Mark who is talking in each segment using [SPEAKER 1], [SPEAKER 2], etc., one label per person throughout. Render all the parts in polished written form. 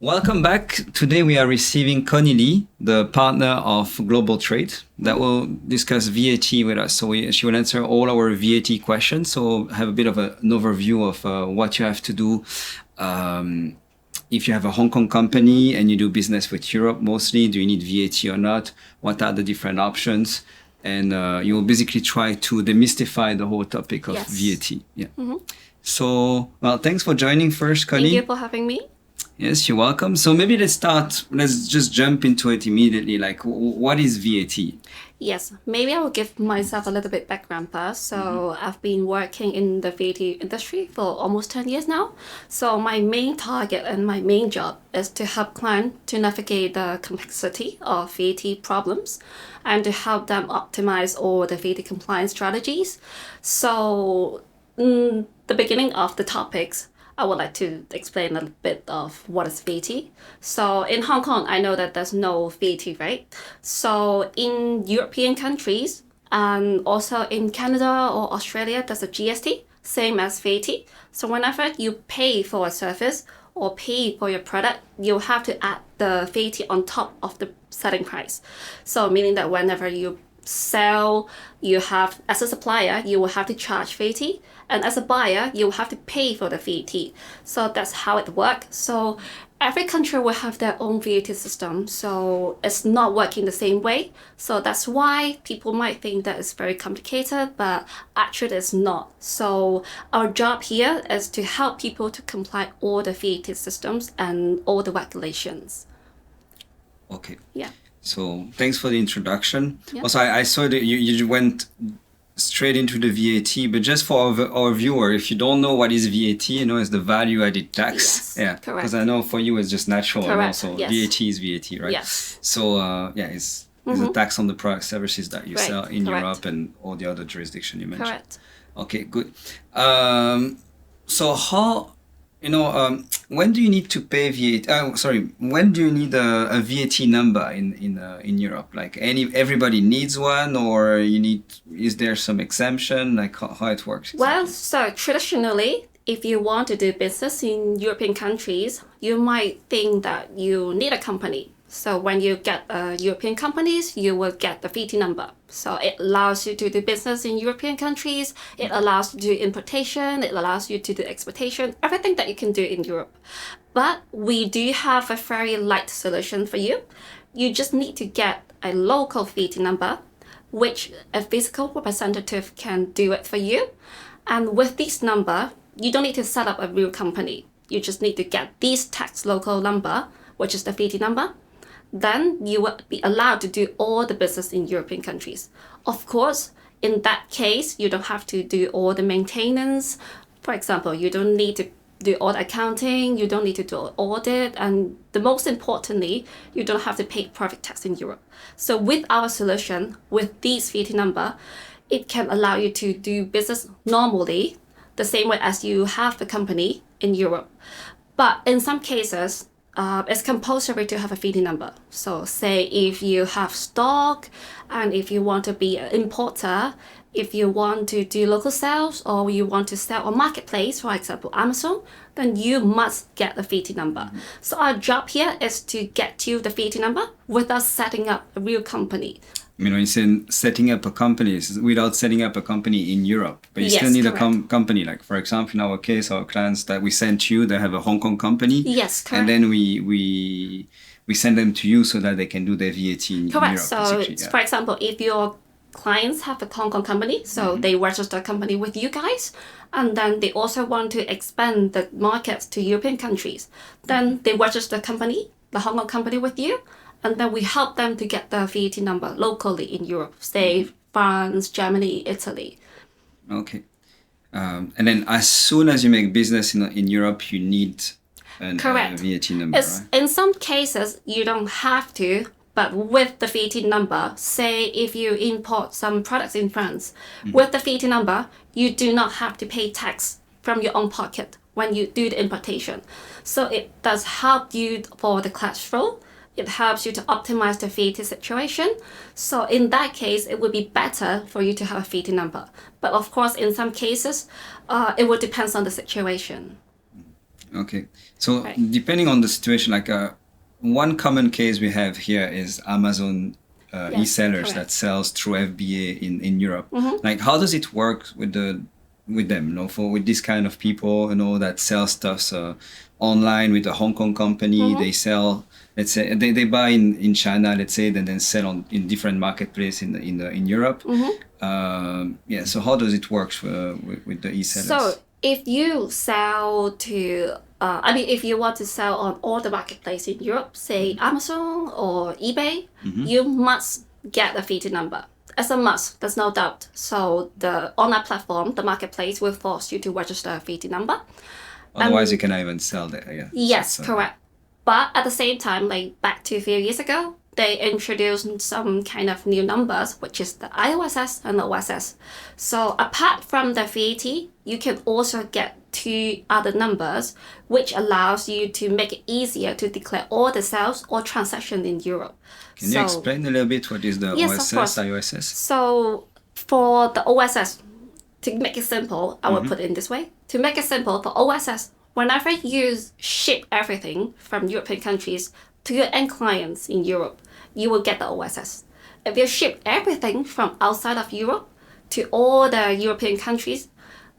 [SPEAKER 1] Welcome back. Today we are receiving Connie, the partner of Global Trade, that will discuss VAT with us. So she will answer all our VAT questions. So have a bit of an overview of what you have to do if you have a Hong Kong company and you do business with Europe mostly. Do you need VAT or not? What are the different options? And you will basically try to demystify the whole topic of VAT. Yeah. So, well, thanks for joining first, Connie.
[SPEAKER 2] Thank you for having me.
[SPEAKER 1] Yes, you're welcome. So maybe let's just jump into it immediately. Like, what is VAT?
[SPEAKER 2] Yes, maybe I will give myself a little bit background first. So I've been working in the VAT industry for almost 10 years now. So my main target and my main job is to help clients to navigate the complexity of VAT problems and to help them optimize all the VAT compliance strategies. So in the beginning of the topics, I would like to explain a bit of what is VAT. So in Hong Kong, I know that there's no VAT, right? So in European countries and also in Canada or Australia, there's a GST, same as VAT. So whenever you pay for a service or pay for your product, you have to add the VAT on top of the selling price. So meaning that whenever you sell, you have, as a supplier, you will have to charge VAT, and as a buyer, you will have to pay for the VAT. So that's how it works. So every country will have their own VAT system, so it's not working the same way. So that's why people might think that it's very complicated, but actually it's not. So our job here is to help people to comply all the VAT systems and all the regulations.
[SPEAKER 1] Okay.
[SPEAKER 2] Yeah.
[SPEAKER 1] So thanks for the introduction.
[SPEAKER 2] Yeah.
[SPEAKER 1] Also, I saw that you went straight into the VAT, but just for our viewer, if you don't know what is VAT, it's the value added tax.
[SPEAKER 2] Yes,
[SPEAKER 1] yeah,
[SPEAKER 2] correct.
[SPEAKER 1] because I know for you it's just natural.
[SPEAKER 2] Correct,
[SPEAKER 1] And also
[SPEAKER 2] yes.
[SPEAKER 1] VAT is VAT, right?
[SPEAKER 2] Yes.
[SPEAKER 1] So it's a tax on the product services that you
[SPEAKER 2] Right,
[SPEAKER 1] sell in
[SPEAKER 2] correct.
[SPEAKER 1] Europe and all the other jurisdictions you mentioned.
[SPEAKER 2] Correct.
[SPEAKER 1] Okay, good. So how, when do you need to pay VAT? When do you need a VAT number in Europe? Like everybody needs one, or is there some exemption? Like how it works?
[SPEAKER 2] Well, so traditionally, if you want to do business in European countries, you might think that you need a company. So when you get European companies, you will get the VAT number. So it allows you to do business in European countries. It allows you to do importation. It allows you to do exportation, everything that you can do in Europe. But we do have a very light solution for you. You just need to get a local VAT number, which a physical representative can do it for you. And with this number, you don't need to set up a real company. You just need to get this tax local number, which is the VAT number. Then you will be allowed to do all the business in European countries. Of course, in that case, you don't have to do all the maintenance. For example, you don't need to do all the accounting, you don't need to do audit, and the most importantly, you don't have to pay private tax in Europe. So with our solution, with this VAT number, it can allow you to do business normally, the same way as you have a company in Europe. But in some cases, it's compulsory to have a VAT number. So say if you have stock and if you want to be an importer, if you want to do local sales or you want to sell on marketplace, for example, Amazon, then you must get a VAT number. So our job here is to get you the VAT number without setting up a real company.
[SPEAKER 1] When you say setting up a company, it's without setting up a company in Europe, but you still need
[SPEAKER 2] correct.
[SPEAKER 1] a company. Like for example, in our case, our clients that we sent you, they have a Hong Kong company.
[SPEAKER 2] Yes, correct.
[SPEAKER 1] And then we send them to you so that they can do their VAT in
[SPEAKER 2] Correct.
[SPEAKER 1] Europe.
[SPEAKER 2] So for example, if your clients have a Hong Kong company, so they register a company with you guys, and then they also want to expand the markets to European countries, then they register the company, the Hong Kong company with you, and then we help them to get the VAT number locally in Europe, say France, Germany, Italy.
[SPEAKER 1] Okay. And then as soon as you make business in Europe, you need a VAT number, right?
[SPEAKER 2] In some cases, you don't have to, but with the VAT number, say if you import some products in France, with the VAT number, you do not have to pay tax from your own pocket when you do the importation. So it does help you for the cash flow. It helps you to optimize the VAT situation. So in that case, it would be better for you to have a VAT number. But of course, in some cases, it will depend on the situation.
[SPEAKER 1] Okay. So
[SPEAKER 2] Right.
[SPEAKER 1] depending on the situation, like one common case we have here is Amazon
[SPEAKER 2] Yes,
[SPEAKER 1] e-sellers
[SPEAKER 2] correct.
[SPEAKER 1] that sells through FBA in Europe. Like, how does it work with them? You know, with this kind of people, you know, that sell stuff online with a Hong Kong company. They sell. Let's say they buy in China, let's say, then sell in different marketplace in Europe. Yeah. So how does it work with the e-sellers?
[SPEAKER 2] So if you sell to, if you want to sell on all the marketplace in Europe, say Amazon or eBay, you must get a VAT number. As a must, there's no doubt. So the online platform, the marketplace, will force you to register a VAT number.
[SPEAKER 1] Otherwise, you cannot even sell there. Yeah.
[SPEAKER 2] Yes,
[SPEAKER 1] So,
[SPEAKER 2] correct. But at the same time, like back to a few years ago, they introduced some kind of new numbers, which is the IOSS and the OSS. So apart from the VAT, you can also get two other numbers, which allows you to make it easier to declare all the sales or transactions in Europe.
[SPEAKER 1] Can you explain a little bit what is the
[SPEAKER 2] Yes, of
[SPEAKER 1] OSS,
[SPEAKER 2] course.
[SPEAKER 1] IOSS?
[SPEAKER 2] So for the OSS, to make it simple, I will put it in this way. To make it simple, for OSS, whenever you ship everything from European countries to your end clients in Europe, you will get the OSS. If you ship everything from outside of Europe to all the European countries,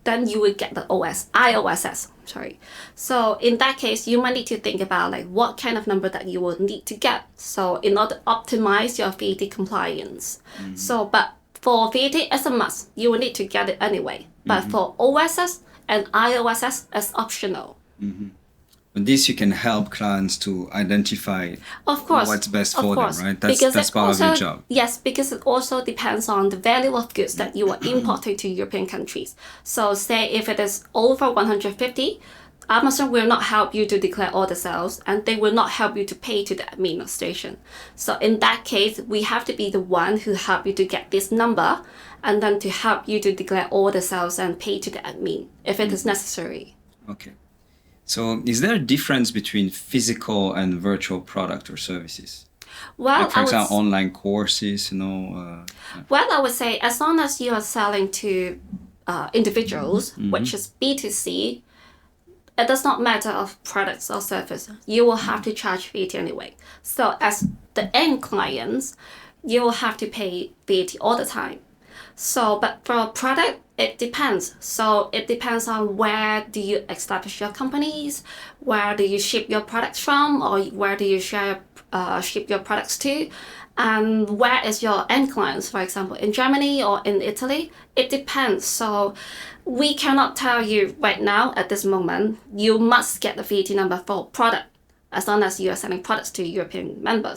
[SPEAKER 2] then you will get the IOSS. Sorry. So in that case, you might need to think about like what kind of number that you will need to get. So in order to optimize your VAT compliance. So, but for VAT as a must, you will need to get it anyway. But for OSS and IOSS as optional.
[SPEAKER 1] With this, you can help clients to identify
[SPEAKER 2] Of course,
[SPEAKER 1] what's best
[SPEAKER 2] of
[SPEAKER 1] for
[SPEAKER 2] course.
[SPEAKER 1] them, right?
[SPEAKER 2] Because
[SPEAKER 1] That's
[SPEAKER 2] it
[SPEAKER 1] part
[SPEAKER 2] also,
[SPEAKER 1] of your job.
[SPEAKER 2] Yes, because it also depends on the value of goods that you are importing to European countries. So say if it is over 150, Amazon will not help you to declare all the sales and they will not help you to pay to the administration. So in that case, we have to be the one who help you to get this number and then to help you to declare all the sales and pay to the admin if it is necessary.
[SPEAKER 1] Okay. So is there a difference between physical and virtual product or services?
[SPEAKER 2] Well,
[SPEAKER 1] Like, for
[SPEAKER 2] I would
[SPEAKER 1] example, online courses, you know.
[SPEAKER 2] Well, I would say as long as you are selling to individuals, which is B2C, it does not matter of products or service. You will have to charge VAT anyway. So as the end clients, you will have to pay VAT all the time. So, but for a product, it depends. So it depends on where do you establish your companies, where do you ship your products from, or where do you ship your products to, and where is your end clients, for example, in Germany or in Italy. It depends. So we cannot tell you right now at this moment, you must get the VAT number for product as long as you are selling products to European member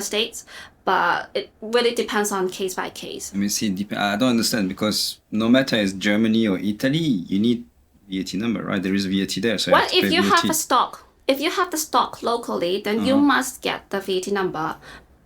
[SPEAKER 2] states. But it really depends on case by case.
[SPEAKER 1] I mean, see, I don't understand because no matter it's Germany or Italy, you need VAT number, right? There is VAT there, so
[SPEAKER 2] Well,
[SPEAKER 1] you have to
[SPEAKER 2] if
[SPEAKER 1] pay
[SPEAKER 2] you
[SPEAKER 1] VAT.
[SPEAKER 2] have a stock, if you have the stock locally, then you must get the VAT number.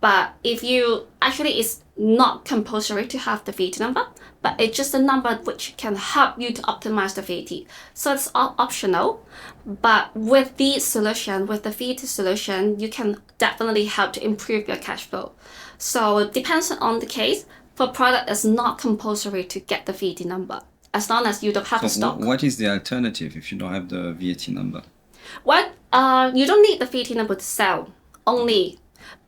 [SPEAKER 2] But if you actually, it's not compulsory to have the VAT number, but it's just a number which can help you to optimize the VAT. So it's optional, but with the solution, with the VAT solution, you can definitely help to improve your cash flow. So it depends on the case. For product, it's not compulsory to get the VAT number as long as you don't have the
[SPEAKER 1] So
[SPEAKER 2] stock.
[SPEAKER 1] what is the alternative if you don't have the VAT number?
[SPEAKER 2] Well, you don't need the VAT number to sell only.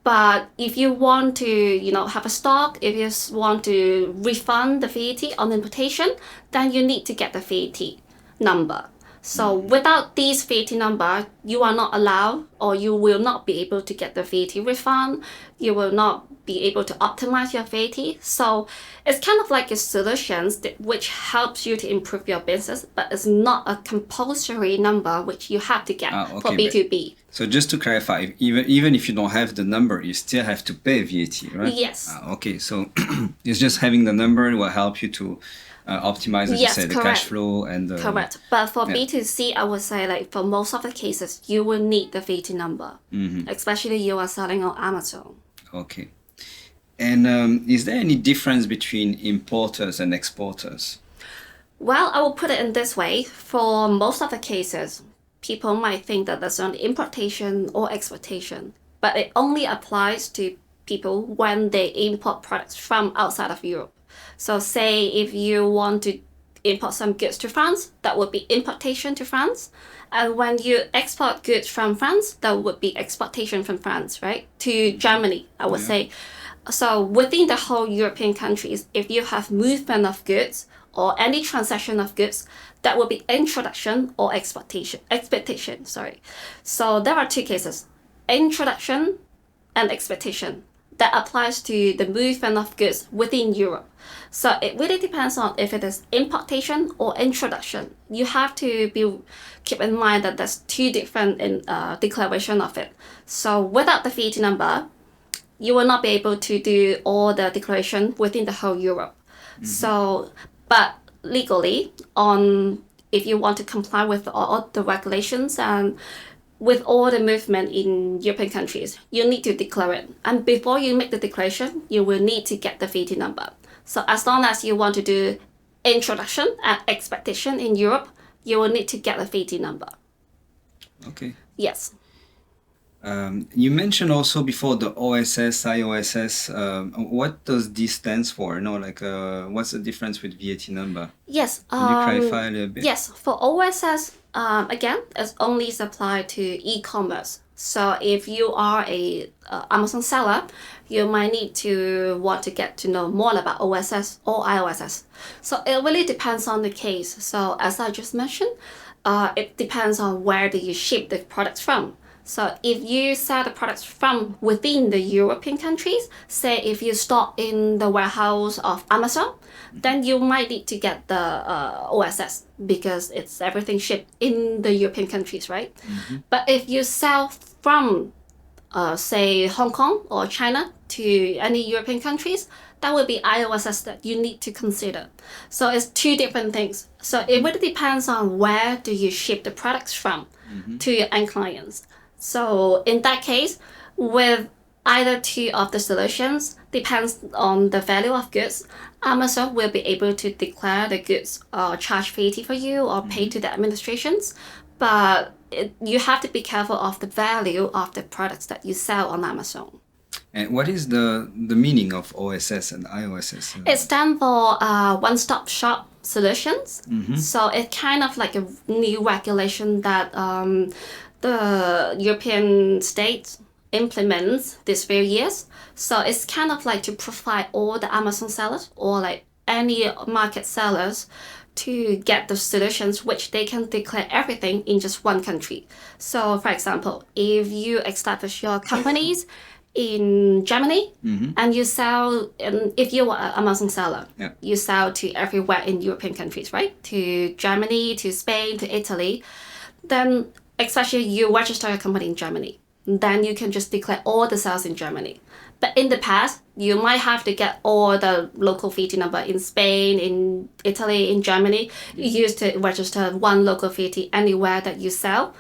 [SPEAKER 2] But if you want to, have a stock, if you want to refund the VAT on importation, then you need to get the VAT number. So without this VAT number, you are not allowed or you will not be able to get the VAT refund. You will not be able to optimize your VAT. So it's kind of like a solution which helps you to improve your business, but it's not a compulsory number which you have to get for B2B.
[SPEAKER 1] So just to clarify, even if you don't have the number, you still have to pay VAT, right?
[SPEAKER 2] Yes.
[SPEAKER 1] Okay, so it's just having the number will help you to optimize, as you say, the cash flow and the...
[SPEAKER 2] Correct. But for B2C, I would say like for most of the cases, you will need the VAT number, especially you are selling on Amazon.
[SPEAKER 1] Okay. And is there any difference between importers and exporters?
[SPEAKER 2] Well, I will put it in this way. For most of the cases, people might think that there's only importation or exportation, but it only applies to people when they import products from outside of Europe. So say if you want to import some goods to France, that would be importation to France. And when you export goods from France, that would be exportation from France, right? To Germany, I would say. So within the whole European countries, if you have movement of goods or any transaction of goods, that will be introduction or expectation. So there are two cases, introduction and expectation. That applies to the movement of goods within Europe. So it really depends on if it is importation or introduction. You have to keep in mind that there's two different declaration of it. So without the VAT number, you will not be able to do all the declaration within the whole Europe. So, but legally, if you want to comply with all the regulations and with all the movement in European countries, you need to declare it. And before you make the declaration, you will need to get the VAT number. So as long as you want to do introduction and expectation in Europe, you will need to get a VAT number.
[SPEAKER 1] Okay.
[SPEAKER 2] Yes.
[SPEAKER 1] You mentioned also before the OSS, IOSS. What does this stands for? What's the difference with VAT number?
[SPEAKER 2] Yes.
[SPEAKER 1] Can you clarify a little bit?
[SPEAKER 2] Yes. For OSS, again, it's only applied to e-commerce. So if you are a Amazon seller, you might need to want to get to know more about OSS or IOSS. So it really depends on the case. So as I just mentioned, it depends on where do you ship the products from. So if you sell the products from within the European countries, say if you stock in the warehouse of Amazon, then you might need to get the OSS because it's everything shipped in the European countries, right? But if you sell from, say, Hong Kong or China to any European countries, that would be IOSS that you need to consider. So it's two different things. So it really depends on where do you ship the products from to your end clients. So in that case, with either two of the solutions, depends on the value of goods, Amazon will be able to declare the goods or charge VAT for you or pay to the administrations. But you have to be careful of the value of the products that you sell on Amazon.
[SPEAKER 1] And what is the meaning of OSS and IOSS?
[SPEAKER 2] It stands for one-stop shop solutions. So it's kind of like a new regulation that the European states implements this few years. So it's kind of like to provide all the Amazon sellers or like any market sellers to get the solutions which they can declare everything in just one country. So for example, if you establish your companies in Germany and you sell, if you are an Amazon seller, you sell to everywhere in European countries, right? To Germany, to Spain, to Italy, then especially you register a company in Germany, then you can just declare all the sales in Germany. But in the past, you might have to get all the local VAT number in Spain, in Italy, in Germany. You used to register one local VAT anywhere that you sell,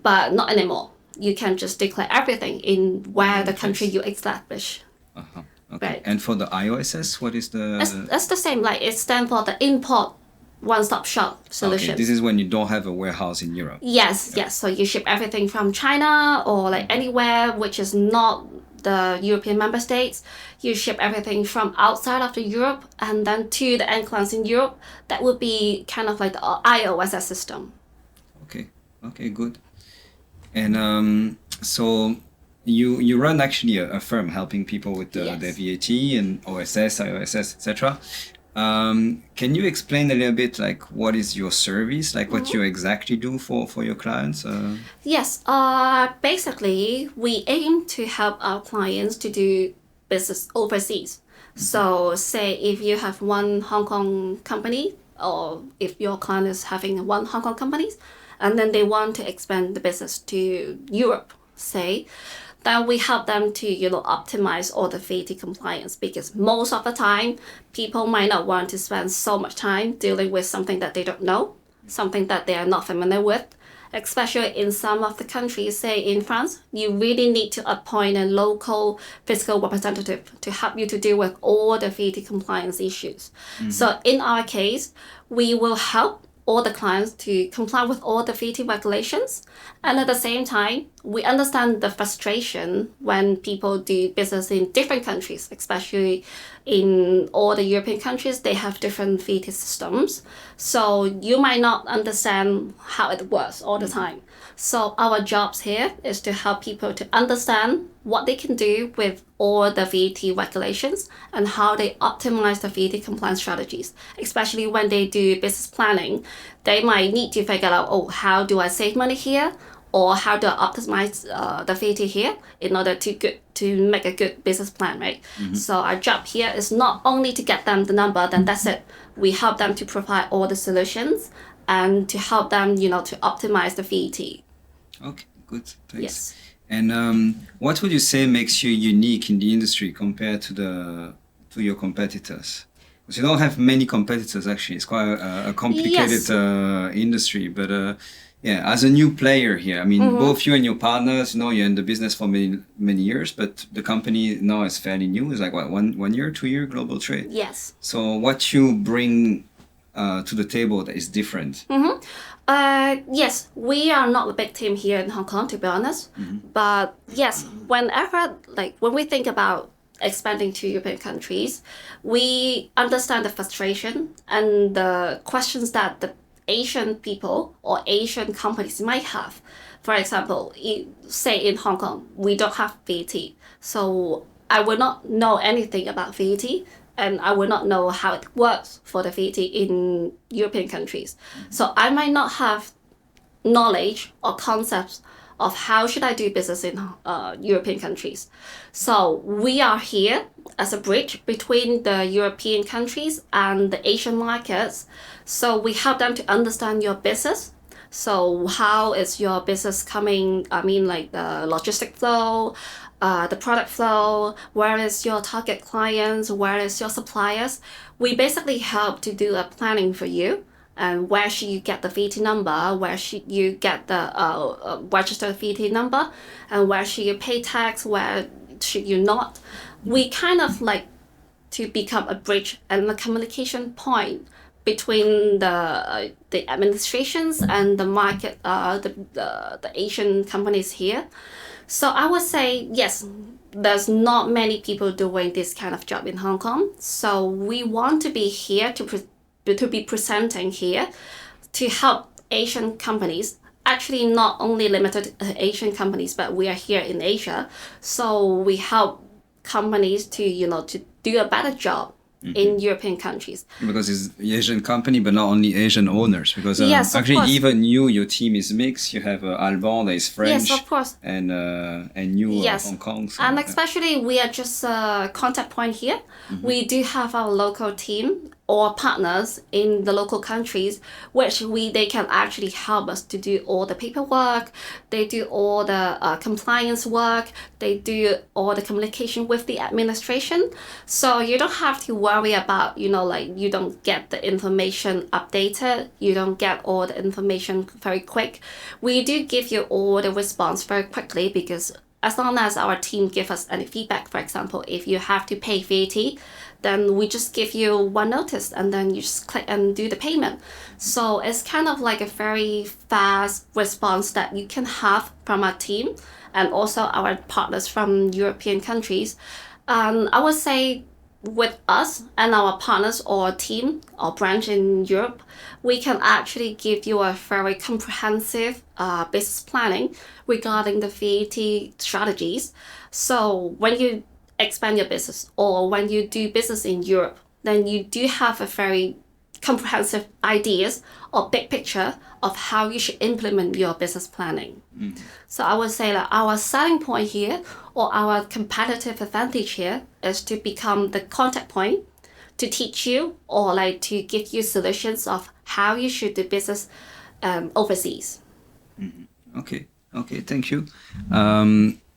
[SPEAKER 2] but not anymore. You can just declare everything in where the country you establish.
[SPEAKER 1] Okay.
[SPEAKER 2] Right.
[SPEAKER 1] And for the IOSS, what is the...
[SPEAKER 2] That's the same. Like it stands for the import one-stop shop solution.
[SPEAKER 1] Okay, this is when you don't have a warehouse in Europe.
[SPEAKER 2] Yes. So you ship everything from China or like anywhere which is not the European member states. You ship everything from outside of the Europe and then to the end clients in Europe. That would be kind of like the IOSS system.
[SPEAKER 1] Okay, good. And so you run actually a firm helping people with the VAT and OSS, IOSS, etc. Can you explain a little bit like what is your service, like what you exactly do for your clients?
[SPEAKER 2] Yes, basically we aim to help our clients to do business overseas. So say if you have one Hong Kong company or if your client is having one Hong Kong company and then they want to expand the business to Europe, say, then we help them to, optimize all the VAT compliance because most of the time, people might not want to spend so much time dealing with something that they don't know, something that they are not familiar with. Especially in some of the countries, say in France, you really need to appoint a local fiscal representative to help you to deal with all the VAT compliance issues. So in our case, we will help all the clients to comply with all the VAT regulations. And at the same time, we understand the frustration when people do business in different countries, especially in all the European countries, they have different VAT systems. So you might not understand how it works all the time. So our jobs here is to help people to understand what they can do with all the VAT regulations and how they optimize the VAT compliance strategies. Especially when they do business planning, they might need to figure out, oh, how do I save money here? Or how do I optimize the VAT here in order to make a good business plan, right? So our job here is not only to get them the number, then that's it. We help them to provide all the solutions and to help them, to optimize the VAT.
[SPEAKER 1] Okay, good. Thanks.
[SPEAKER 2] Yes.
[SPEAKER 1] And what would you say makes you unique in the industry compared to your competitors? Because you don't have many competitors, actually. It's quite a complicated industry. But yeah, as a new player here, I mean, both you and your partners, you're in the business for many years, but the company now is fairly new. It's like, what, 1 year, 2 year global trade?
[SPEAKER 2] Yes.
[SPEAKER 1] So what you bring to the table that is different?
[SPEAKER 2] Yes, we are not a big team here in Hong Kong, to be honest. But yes, when we think about expanding to European countries, we understand the frustration and the questions that the Asian people or Asian companies might have. For example, say in Hong Kong, we don't have VAT. So I will not know anything about VAT. And I will not know how it works for the VAT in European countries. So I might not have knowledge or concepts of how should I do business in European countries. So we are here as a bridge between the European countries and the Asian markets. So we help them to understand your business. So how is your business coming? I mean, like the logistic flow, the product flow, where is your target clients, where is your suppliers. We basically help to do a planning for you. And where should you get the VAT number? Where should you get the registered VAT number? And where should you pay tax? Where should you not? We kind of like to become a bridge and a communication point between the administrations and the market, the Asian companies here. So I would say, yes, there's not many people doing this kind of job in Hong Kong. So we want to be here to be presenting here to help Asian companies, actually not only limited Asian companies, but we are here in Asia. So we help companies to do a better job in European countries.
[SPEAKER 1] Because it's Asian company, but not only Asian owners. Because
[SPEAKER 2] yes,
[SPEAKER 1] actually,
[SPEAKER 2] course.
[SPEAKER 1] even your team is mixed. You have Alban that is French.
[SPEAKER 2] Yes, of course.
[SPEAKER 1] And you
[SPEAKER 2] yes.
[SPEAKER 1] Hong Kong. So,
[SPEAKER 2] and especially we are just a contact point here. We do have our local team or partners in the local countries, which they can actually help us to do all the paperwork. They do all the compliance work. They do all the communication with the administration. So you don't have to worry about, you don't get the information updated. You don't get all the information very quick. We do give you all the response very quickly because as long as our team give us any feedback, for example, if you have to pay VAT, then we just give you one notice and then you just click and do the payment. So it's kind of like a very fast response that you can have from our team and also our partners from European countries. I would say with us and our partners or team or branch in Europe, we can actually give you a very comprehensive business planning regarding the VAT strategies. So when you expand your business or when you do business in Europe, then you do have a very comprehensive ideas or big picture of how you should implement your business planning. So I would say that our selling point here or our competitive advantage here is to become the contact point to teach you or like to give you solutions of how you should do business overseas.
[SPEAKER 1] Okay, thank you.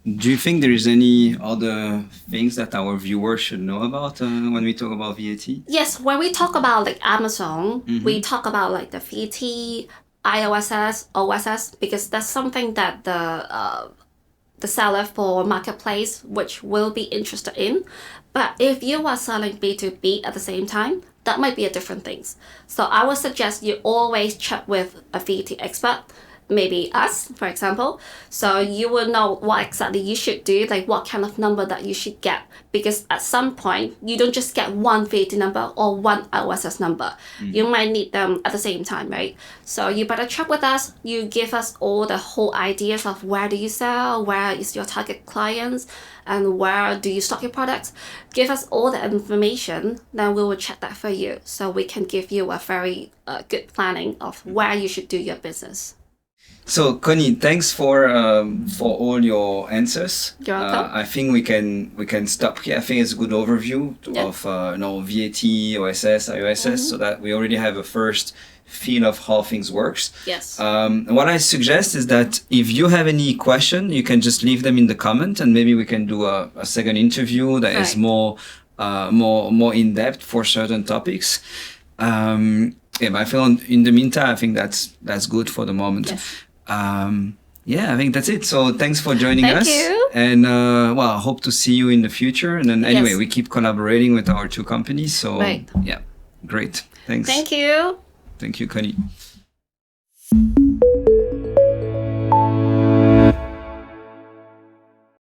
[SPEAKER 1] Do you think there is any other things that our viewers should know about when we talk about VAT?
[SPEAKER 2] Yes, when we talk about like Amazon, we talk about like the VAT, IOSS, OSS, because that's something that the seller for marketplace which will be interested in. But if you are selling B2B at the same time, that might be a different things. So I would suggest you always check with a VAT expert, maybe us, for example. So you will know what exactly you should do, like what kind of number that you should get. Because at some point, you don't just get one VAT number or one OSS number. You might need them at the same time, right? So you better check with us. You give us all the whole ideas of where do you sell, where is your target clients, and where do you stock your products. Give us all the information, then we will check that for you. So we can give you a very good planning of where you should do your business.
[SPEAKER 1] So Connie, thanks for all your answers.
[SPEAKER 2] You're welcome.
[SPEAKER 1] I think we can stop here. I think it's a good overview of VAT, OSS, IOSS, so that we already have a first feel of how things works.
[SPEAKER 2] Yes.
[SPEAKER 1] What I suggest is that if you have any question, you can just leave them in the comment, and maybe we can do a second interview that is more in depth for certain topics. But I feel in the meantime, I think that's good for the moment.
[SPEAKER 2] Yes.
[SPEAKER 1] I think that's it. So thanks for joining us.
[SPEAKER 2] Thank you.
[SPEAKER 1] And I hope to see you in the future. And then anyway, we keep collaborating with our two companies. So
[SPEAKER 2] right.
[SPEAKER 1] Yeah, great. Thanks.
[SPEAKER 2] Thank you.
[SPEAKER 1] Thank you, Connie.